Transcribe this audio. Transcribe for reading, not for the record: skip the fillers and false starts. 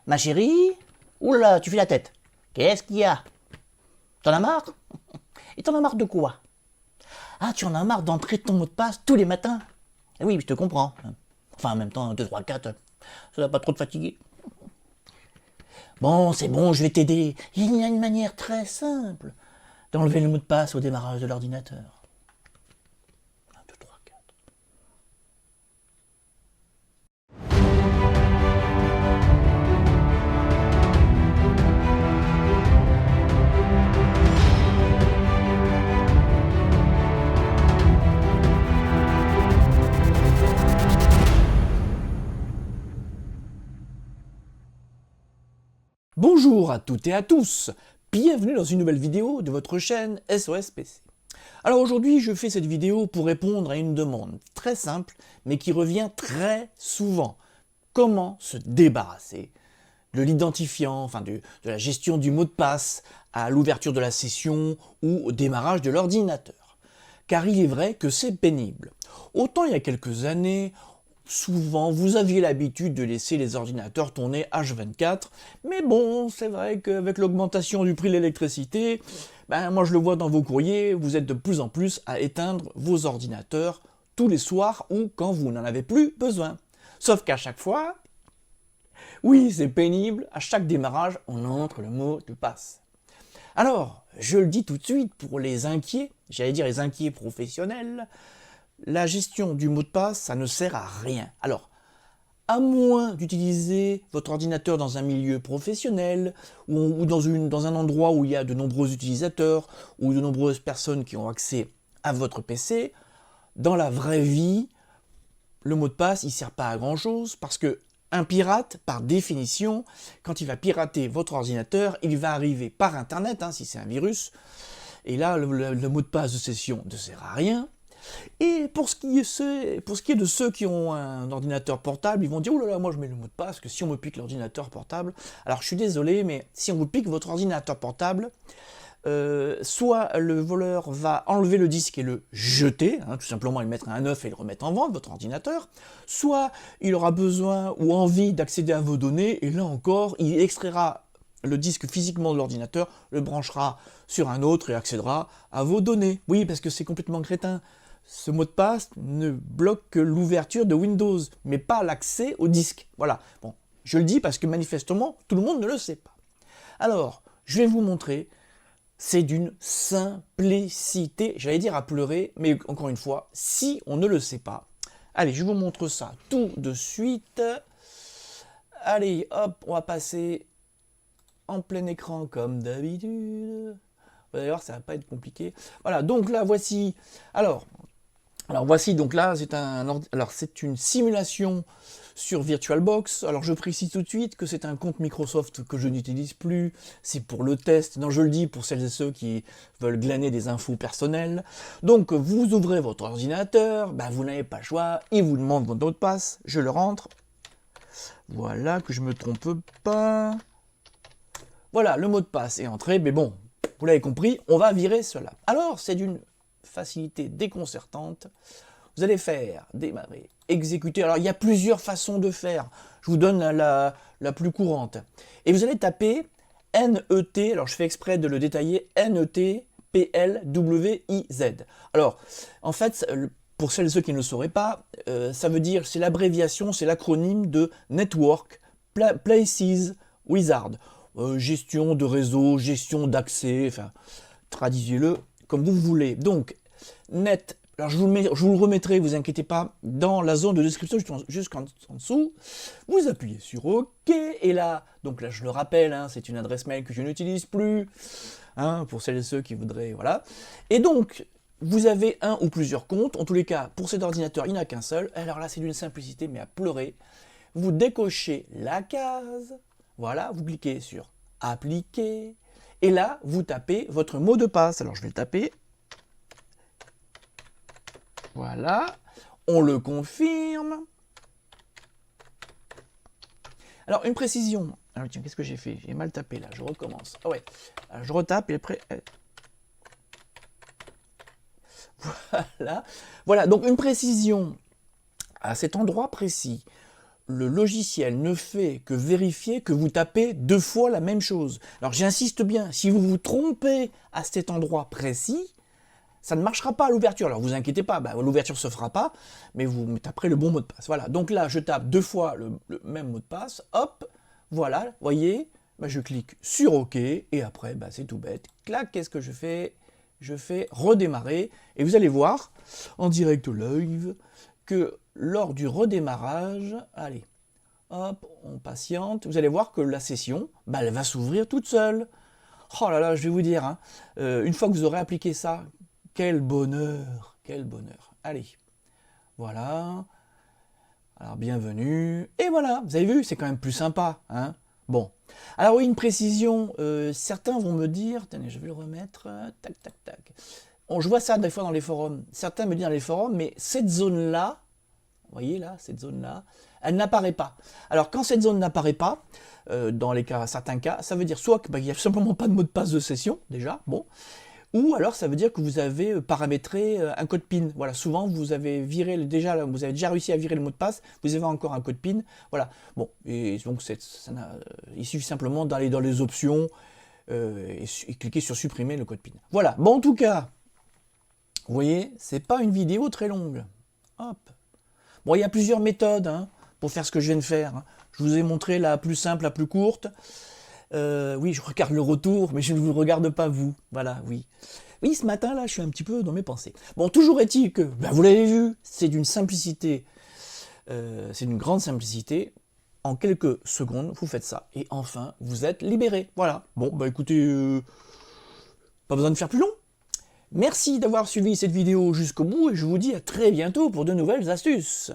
Ma chérie? Oula, tu fais la tête. Qu'est-ce qu'il y a? T'en as marre? Et t'en as marre de quoi? Ah, tu en as marre d'entrer ton mot de passe tous les matins? Eh oui, je te comprends. Enfin, en même temps, 2, 3, 4, ça va pas trop te fatiguer. Bon, c'est bon, je vais t'aider. Il y a une manière très simple d'enlever le mot de passe au démarrage de l'ordinateur. 1, 2, 3, 4. Bonjour à toutes et à tous, bienvenue dans une nouvelle vidéo de votre chaîne SOS PC. Alors aujourd'hui je fais cette vidéo pour répondre à une demande très simple mais qui revient très souvent. Comment se débarrasser de l'identifiant, de la gestion du mot de passe à l'ouverture de la session ou au démarrage de l'ordinateur. Car il est vrai que c'est pénible. Autant il y a quelques années, souvent, vous aviez l'habitude de laisser les ordinateurs tourner H24, mais bon, c'est vrai qu'avec l'augmentation du prix de l'électricité, moi je le vois dans vos courriers, vous êtes de plus en plus à éteindre vos ordinateurs tous les soirs ou quand vous n'en avez plus besoin. Sauf qu'à chaque fois, oui, c'est pénible, à chaque démarrage, on entre le mot de passe. Alors, je le dis tout de suite pour les inquiets, j'allais dire les inquiets professionnels, la gestion du mot de passe, ça ne sert à rien. Alors, à moins d'utiliser votre ordinateur dans un milieu professionnel ou dans un endroit où il y a de nombreux utilisateurs ou de nombreuses personnes qui ont accès à votre PC, dans la vraie vie, le mot de passe, il ne sert pas à grand-chose parce que un pirate, par définition, quand il va pirater votre ordinateur, il va arriver par Internet, si c'est un virus, et là, le mot de passe de session ne sert à rien. Et pour ce qui est de ceux qui ont un ordinateur portable, ils vont dire « Oh là là, moi je mets le mot de passe, parce que si on me pique l'ordinateur portable... » Alors je suis désolé, mais si on vous pique votre ordinateur portable, soit le voleur va enlever le disque et le jeter, tout simplement le mettre à un neuf et le remettre en vente, votre ordinateur, soit il aura besoin ou envie d'accéder à vos données, et là encore, il extraira le disque physiquement de l'ordinateur, le branchera sur un autre et accédera à vos données. Oui, parce que c'est complètement crétin. Ce mot de passe ne bloque que l'ouverture de Windows, mais pas l'accès au disque. Voilà. Bon, je le dis parce que manifestement, tout le monde ne le sait pas. Alors, je vais vous montrer. C'est d'une simplicité, j'allais dire à pleurer, mais encore une fois, si on ne le sait pas. Allez, je vous montre ça tout de suite. Allez, hop, on va passer en plein écran comme d'habitude. Vous allez voir, ça va pas être compliqué. Voilà, donc là, voici... Alors voici, donc là, c'est une simulation sur VirtualBox. Alors je précise tout de suite que c'est un compte Microsoft que je n'utilise plus, c'est pour le test, non je le dis pour celles et ceux qui veulent glaner des infos personnelles. Donc vous ouvrez votre ordinateur, vous n'avez pas le choix, il vous demande votre mot de passe, je le rentre. Voilà, que je me trompe pas. Voilà, le mot de passe est entré, mais bon, vous l'avez compris, on va virer cela. Alors c'est d'une facilité déconcertante. Vous allez faire démarrer, exécuter. Alors il y a plusieurs façons de faire. Je vous donne la plus courante. Et vous allez taper NET, alors je fais exprès de le détailler, NET PLWIZ. Alors en fait, pour celles et ceux qui ne le sauraient pas, ça veut dire, c'est l'abréviation, c'est l'acronyme de Network Places Wizard. Gestion de réseau, gestion d'accès, traduisez-le comme vous voulez. Donc, net, alors je vous le remettrai, vous inquiétez pas, dans la zone de description jusqu'en dessous. Vous appuyez sur OK, et là, donc là je le rappelle, c'est une adresse mail que je n'utilise plus, pour celles et ceux qui voudraient, voilà. Et donc, vous avez un ou plusieurs comptes, en tous les cas, pour cet ordinateur, il n'y en a qu'un seul. Alors là, c'est d'une simplicité, mais à pleurer. Vous décochez la case, voilà, vous cliquez sur Appliquer, et là, vous tapez votre mot de passe. Alors, je vais le taper. Voilà. On le confirme. Alors, une précision. Alors, tiens, qu'est-ce que j'ai fait? J'ai mal tapé, là. Je recommence. Ah ouais. Alors, je retape, et après... Voilà. Voilà, donc une précision. À cet endroit précis, le logiciel ne fait que vérifier que vous tapez 2 fois la même chose. Alors j'insiste bien, si vous vous trompez à cet endroit précis, ça ne marchera pas à l'ouverture. Alors vous inquiétez pas, l'ouverture se fera pas, mais vous taperez le bon mot de passe. Voilà, donc là je tape 2 fois le même mot de passe, hop, voilà, voyez, je clique sur OK, et après c'est tout bête. Clac, qu'est-ce que je fais? Je fais redémarrer, et vous allez voir, en direct live, que lors du redémarrage, allez, hop, on patiente, vous allez voir que la session, elle va s'ouvrir toute seule. Oh là là, je vais vous dire, hein, une fois que vous aurez appliqué ça, quel bonheur, quel bonheur. Allez, voilà, alors bienvenue, et voilà, vous avez vu, c'est quand même plus sympa, hein. Bon, alors oui, une précision, certains vont me dire, attendez, je vais le remettre, tac, tac, tac. Je vois ça des fois dans les forums, certains me disent dans les forums, mais cette zone-là, vous voyez là, cette zone-là, elle n'apparaît pas. Alors quand cette zone n'apparaît pas, dans certains cas, ça veut dire soit qu'il n'y a simplement pas de mot de passe de session, déjà, bon, ou alors ça veut dire que vous avez paramétré un code PIN. Voilà, souvent vous avez déjà réussi à virer le mot de passe, vous avez encore un code PIN. Voilà, bon, et donc il suffit simplement d'aller dans les options et cliquer sur supprimer le code PIN. Voilà, bon en tout cas, vous voyez, c'est pas une vidéo très longue. Hop. Bon, il y a plusieurs méthodes pour faire ce que je viens de faire. Hein. Je vous ai montré la plus simple, la plus courte. Oui, je regarde le retour, mais je ne vous regarde pas vous. Voilà, oui. Oui, ce matin, là, je suis un petit peu dans mes pensées. Bon, toujours est-il que, vous l'avez vu, c'est d'une simplicité, c'est d'une grande simplicité. En quelques secondes, vous faites ça. Et enfin, vous êtes libéré. Voilà. Bon, écoutez, pas besoin de faire plus long. Merci d'avoir suivi cette vidéo jusqu'au bout et je vous dis à très bientôt pour de nouvelles astuces.